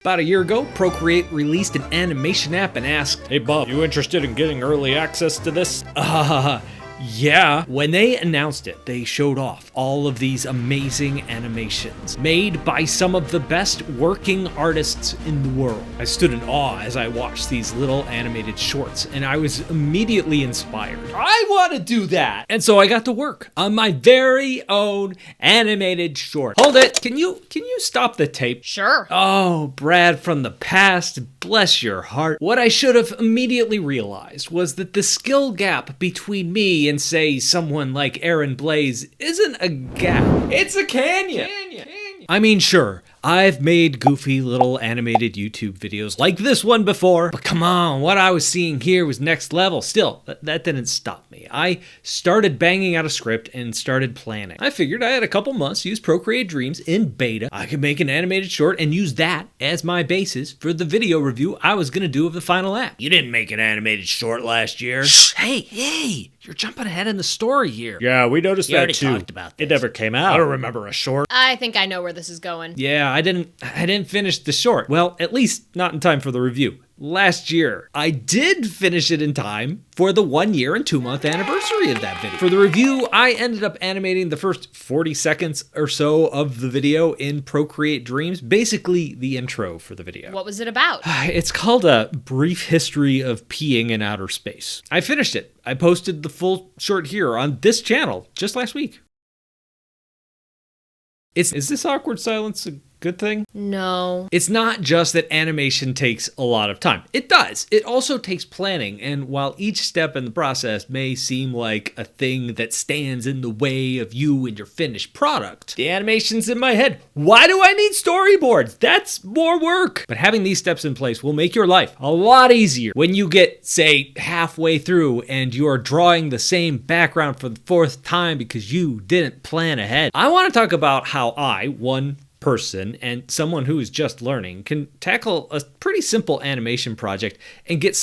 About a year ago, Procreate released an animation app and asked, "Hey Bob, you interested in getting early access to this?" Yeah. When they announced it, they showed off all of these amazing animations made by some of the best working artists in the world. I stood in awe as I watched these little animated shorts, and I was immediately inspired. I want to do that! And so I got to work on my very own animated short. Hold it! Can you stop the tape? Sure. Oh, Brad from the past, bless your heart. What I should have immediately realized was that the skill gap between me and say someone like Aaron Blaze isn't a gap. It's a canyon. I mean, sure, I've made goofy little animated YouTube videos like this one before, but come on, what I was seeing here was next level. Still, that didn't stop me. I started banging out a script and started planning. I figured I had a couple months to use Procreate Dreams in beta. I could make an animated short and use that as my basis for the video review I was gonna do of the final app. You didn't make an animated short last year. Shh, hey, you're jumping ahead in the story here. Yeah, we noticed that too. Talked about this. It never came out. I don't remember a short. I think I know where this is going. Yeah, I didn't finish the short. Well, at least not in time for the review. Last year, I did finish it in time for the 1 year and 2 month anniversary of that video. For the review, I ended up animating the first 40 seconds or so of the video in Procreate Dreams, basically the intro for the video. What was it about? It's called A Brief History of Peeing in Outer Space. I finished it. I posted the full short here on this channel just last week. Is this awkward silence a good thing? No. It's not just that animation takes a lot of time. It does. It also takes planning, and while each step in the process may seem like a thing that stands in the way of you and your finished product, the animation's in my head. Why do I need storyboards? That's more work. But having these steps in place will make your life a lot easier when you get, say, halfway through and you are drawing the same background for the 4th time because you didn't plan ahead. I want to talk about how I, one person and someone who is just learning, can tackle a pretty simple animation project and get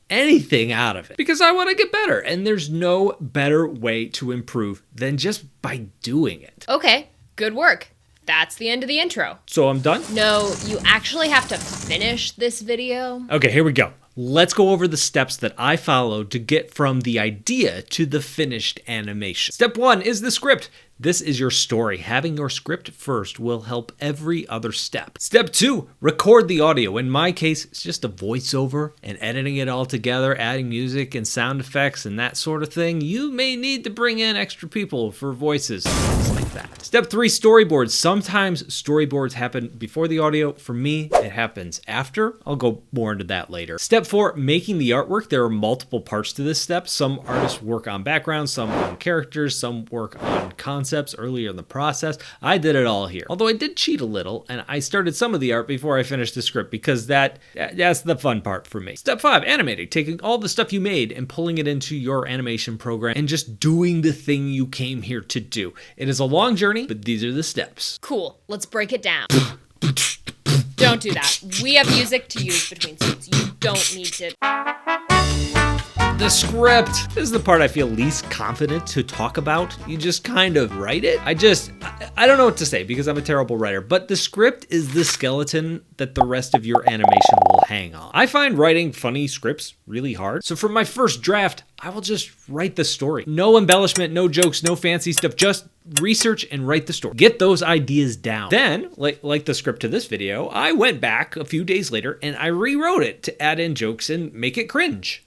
anything out of it. Because I want to get better, and there's no better way to improve than just by doing it. Okay, good work. That's the end of the intro. So I'm done? No, you actually have to finish this video. Okay, here we go. Let's go over the steps that I followed to get from the idea to the finished animation. Step 1 is the script. This is your story. Having your script first will help every other step. Step 2, record the audio. In my case, it's just a voiceover and editing it all together, adding music and sound effects and that sort of thing. You may need to bring in extra people for voices, things like that. Step 3, storyboards. Sometimes storyboards happen before the audio. For me, it happens after. I'll go more into that later. Step 4, making the artwork. There are multiple parts to this step. Some artists work on backgrounds, some on characters, some work on concepts earlier in the process. I did it all here. Although I did cheat a little, and I started some of the art before I finished the script because that's the fun part for me. Step 5, animating. Taking all the stuff you made and pulling it into your animation program and just doing the thing you came here to do. It is a long journey, but these are the steps. Cool, let's break it down. Don't do that. We have music to use between scenes. You don't need to. The script. This is the part I feel least confident to talk about. You just kind of write it. I don't know what to say because I'm a terrible writer, but the script is the skeleton that the rest of your animation will hang on. I find writing funny scripts really hard. So for my first draft, I will just write the story. No embellishment, no jokes, no fancy stuff, just research and write the story. Get those ideas down. Then, like the script to this video, I went back a few days later and I rewrote it to add in jokes and make it cringe.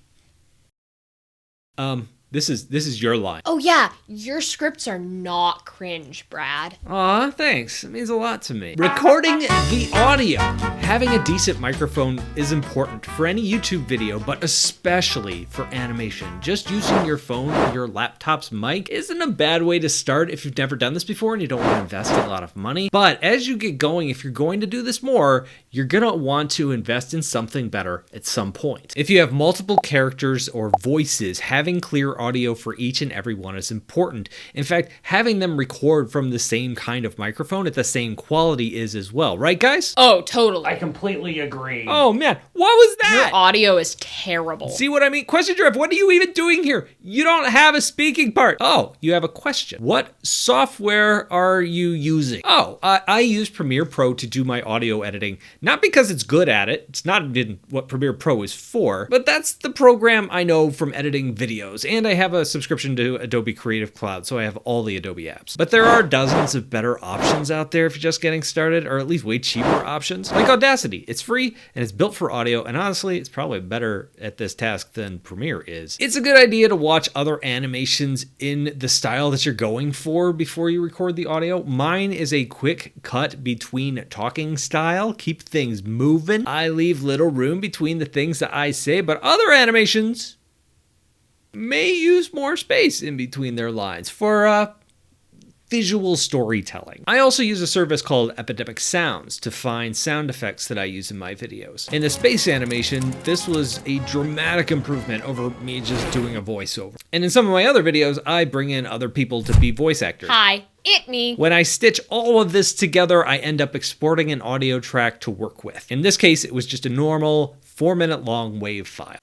This is your line. Oh yeah, your scripts are not cringe, Brad. Aw, thanks. It means a lot to me. Recording the audio. Having a decent microphone is important for any YouTube video, but especially for animation. Just using your phone or your laptop's mic isn't a bad way to start if you've never done this before and you don't want to invest a lot of money. But as you get going, if you're going to do this more, you're gonna want to invest in something better at some point. If you have multiple characters or voices, having clear audio for each and every one is important. In fact, having them record from the same kind of microphone at the same quality is as well. Right, guys? Oh, totally. I completely agree. Oh, man. What was that? Your audio is terrible. See what I mean? Question Drift, what are you even doing here? You don't have a speaking part. Oh, you have a question. What software are you using? Oh, I use Premiere Pro to do my audio editing. Not because it's good at it. It's not even what Premiere Pro is for, but that's the program I know from editing videos. And I have a subscription to Adobe Creative Cloud, so I have all the Adobe apps. But there are dozens of better options out there if you're just getting started, or at least way cheaper options, like Audacity. It's free and it's built for audio, and honestly, it's probably better at this task than Premiere is. It's a good idea to watch other animations in the style that you're going for before you record the audio. Mine is a quick cut between talking style, keep things moving. I leave little room between the things that I say, but other animations may use more space in between their lines for visual storytelling. I also use a service called Epidemic Sounds to find sound effects that I use in my videos. In the space animation, this was a dramatic improvement over me just doing a voiceover. And in some of my other videos, I bring in other people to be voice actors. Hi, it me. When I stitch all of this together, I end up exporting an audio track to work with. In this case, it was just a normal 4-minute long WAV file.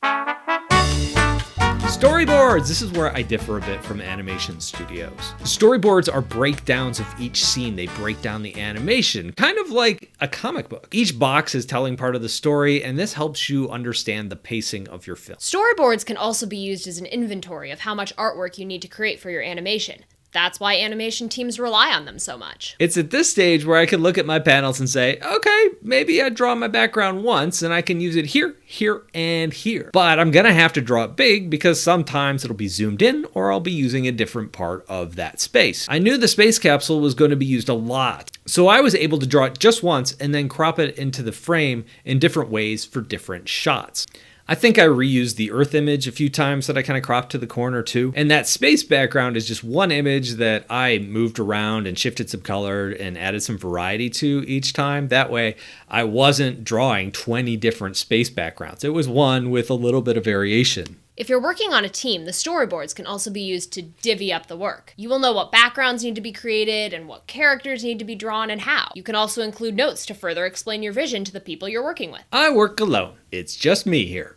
Storyboards! This is where I differ a bit from animation studios. Storyboards are breakdowns of each scene. They break down the animation, kind of like a comic book. Each box is telling part of the story, and this helps you understand the pacing of your film. Storyboards can also be used as an inventory of how much artwork you need to create for your animation. That's why animation teams rely on them so much. It's at this stage where I can look at my panels and say, okay, maybe I draw my background once and I can use it here, here, and here. But I'm gonna have to draw it big because sometimes it'll be zoomed in or I'll be using a different part of that space. I knew the space capsule was going to be used a lot, so I was able to draw it just once and then crop it into the frame in different ways for different shots. I think I reused the Earth image a few times that I kind of cropped to the corner too. And that space background is just one image that I moved around and shifted some color and added some variety to each time. That way I wasn't drawing 20 different space backgrounds. It was one with a little bit of variation. If you're working on a team, the storyboards can also be used to divvy up the work. You will know what backgrounds need to be created and what characters need to be drawn and how. You can also include notes to further explain your vision to the people you're working with. I work alone. It's just me here.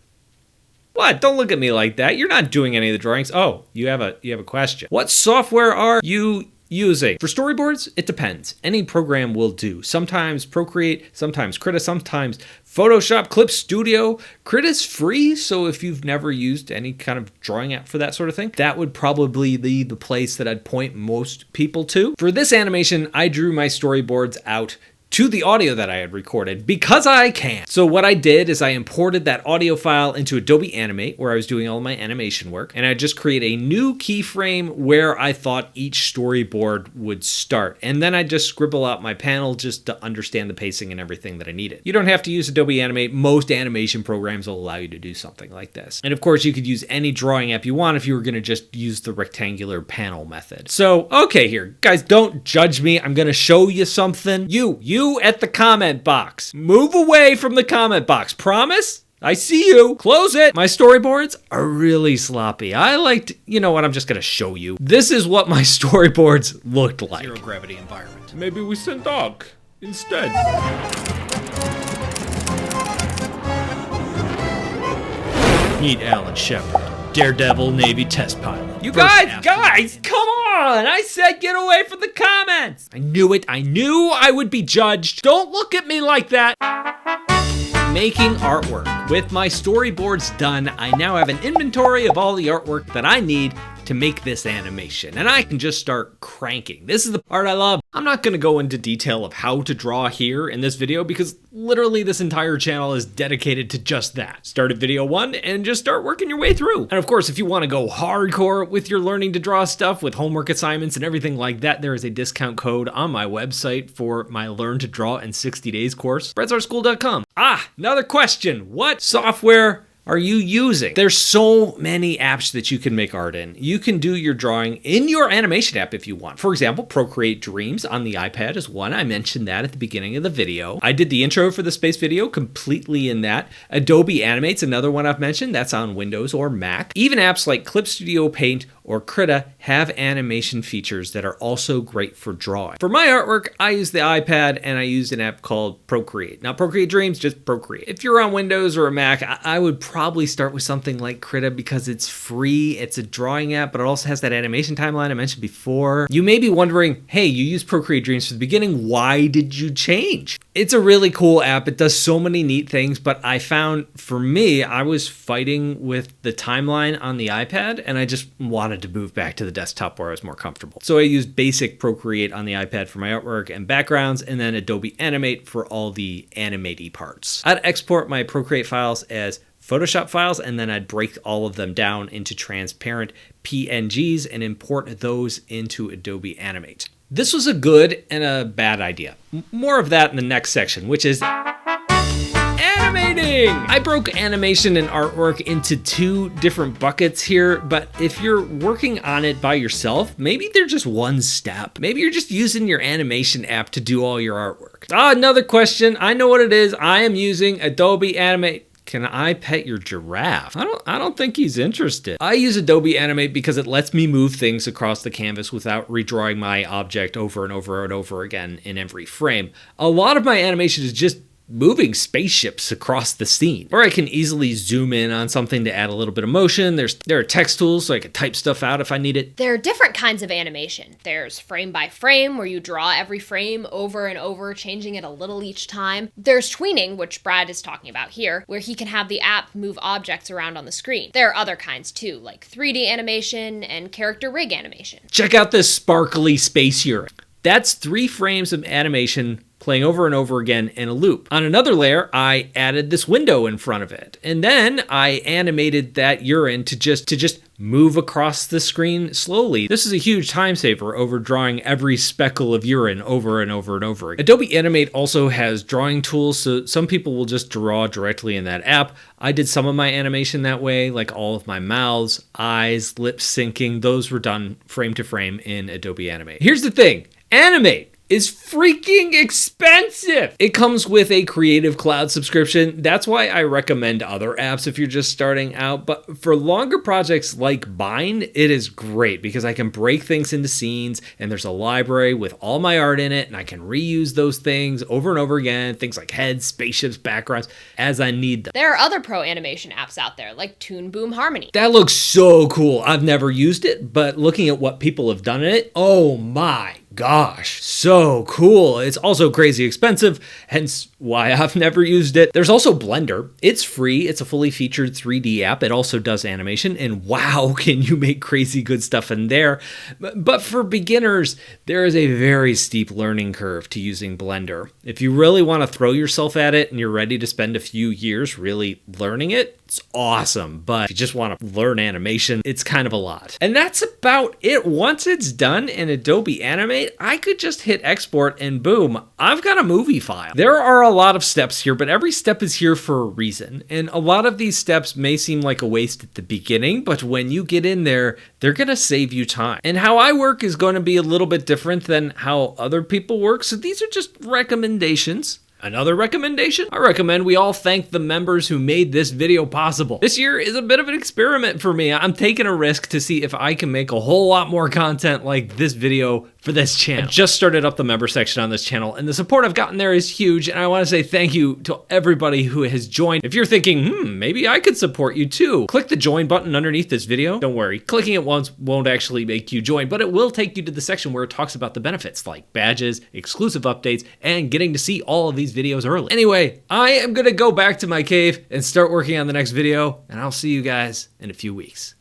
What? Don't look at me like that. You're not doing any of the drawings. Oh, you have a question. What software are you using? For storyboards, it depends. Any program will do. Sometimes Procreate, sometimes Krita, sometimes Photoshop, Clip Studio. Krita's free, so if you've never used any kind of drawing app for that sort of thing, that would probably be the place that I'd point most people to. For this animation, I drew my storyboards out to the audio that I had recorded because I can. So what I did is I imported that audio file into Adobe Animate where I was doing all my animation work, and I just create a new keyframe where I thought each storyboard would start. And then I just scribble out my panel just to understand the pacing and everything that I needed. You don't have to use Adobe Animate. Most animation programs will allow you to do something like this. And of course you could use any drawing app you want if you were gonna just use the rectangular panel method. So, okay here, guys, don't judge me. I'm gonna show you something. You at the comment box. Move away from the comment box. Promise? I see you. Close it. My storyboards are really sloppy. You know what? I'm just going to show you. This is what my storyboards looked like. Zero gravity environment. Maybe we send Doc instead. Meet Alan Shepard, Daredevil Navy test pilot. You guys, come on! I said get away from the comments! I knew it. I knew I would be judged. Don't look at me like that. Making artwork. With my storyboards done, I now have an inventory of all the artwork that I need to make this animation, and I can just start cranking. This is the part I love. I'm not gonna go into detail of how to draw here in this video because literally this entire channel is dedicated to just that. Start at video 1 and just start working your way through. And of course, if you wanna go hardcore with your learning to draw stuff with homework assignments and everything like that, there is a discount code on my website for my Learn to Draw in 60 Days course, breadsarschool.com. Another question. What software are you using? There's so many apps that you can make art in. You can do your drawing in your animation app if you want. For example, Procreate Dreams on the iPad is one. I mentioned that at the beginning of the video. I did the intro for the space video completely in that. Adobe Animate's another one I've mentioned. That's on Windows or Mac. Even apps like Clip Studio Paint or Krita have animation features that are also great for drawing. For my artwork, I use the iPad and I use an app called Procreate. Not Procreate Dreams, just Procreate. If you're on Windows or a Mac, I would probably start with something like Krita because it's free, it's a drawing app, but it also has that animation timeline I mentioned before. You may be wondering, hey, you used Procreate Dreams for the beginning, why did you change? It's a really cool app. It does so many neat things, but I found for me, I was fighting with the timeline on the iPad and I just wanted to move back to the desktop where I was more comfortable. So I used basic Procreate on the iPad for my artwork and backgrounds, and then Adobe Animate for all the animate-y parts. I'd export my Procreate files as Photoshop files, and then I'd break all of them down into transparent PNGs and import those into Adobe Animate. This was a good and a bad idea. More of that in the next section, which is animating! I broke animation and artwork into two different buckets here, but if you're working on it by yourself, maybe they're just one step. Maybe you're just using your animation app to do all your artwork. Another question. I know what it is. I am using Adobe Animate. Can I pet your giraffe? I don't think he's interested. I use Adobe Animate because it lets me move things across the canvas without redrawing my object over and over and over again in every frame. A lot of my animation is just moving spaceships across the scene. Or I can easily zoom in on something to add a little bit of motion. There are text tools so I can type stuff out if I need it. There are different kinds of animation. There's frame by frame, where you draw every frame over and over, changing it a little each time. There's tweening, which Brad is talking about here, where he can have the app move objects around on the screen. There are other kinds too, like 3D animation and character rig animation. Check out this sparkly space urine. That's 3 frames of animation playing over and over again in a loop. On another layer, I added this window in front of it. And then I animated that urine to just move across the screen slowly. This is a huge time saver over drawing every speckle of urine over and over and over again. Adobe Animate also has drawing tools, so some people will just draw directly in that app. I did some of my animation that way, like all of my mouths, eyes, lip syncing. Those were done frame to frame in Adobe Animate. Here's the thing. Animate is freaking expensive. It comes with a Creative Cloud subscription. That's why I recommend other apps if you're just starting out. But for longer projects like Bind, it is great because I can break things into scenes and there's a library with all my art in it and I can reuse those things over and over again. Things like heads, spaceships, backgrounds as I need them. There are other pro animation apps out there like Toon Boom Harmony. That looks so cool. I've never used it, but looking at what people have done in it, oh my gosh, so cool. It's also crazy expensive, hence why I've never used it. There's also Blender. It's free. It's a fully featured 3D app. It also does animation, and wow, can you make crazy good stuff in there. But for beginners, there is a very steep learning curve to using Blender. If you really want to throw yourself at it and you're ready to spend a few years really learning it, it's awesome. But if you just want to learn animation, it's kind of a lot. And that's about it. Once it's done in Adobe Animate, I could just hit export and boom, I've got a movie file. There are a lot of steps here, but every step is here for a reason. And a lot of these steps may seem like a waste at the beginning, but when you get in there, they're going to save you time. And how I work is going to be a little bit different than how other people work. So these are just recommendations. Another recommendation? I recommend we all thank the members who made this video possible. This year is a bit of an experiment for me. I'm taking a risk to see if I can make a whole lot more content like this video for this channel. I just started up the member section on this channel, and the support I've gotten there is huge, and I want to say thank you to everybody who has joined. If you're thinking, maybe I could support you too, click the join button underneath this video. Don't worry, clicking it once won't actually make you join, but it will take you to the section where it talks about the benefits like badges, exclusive updates, and getting to see all of these videos early. Anyway, I am gonna go back to my cave and start working on the next video, and I'll see you guys in a few weeks.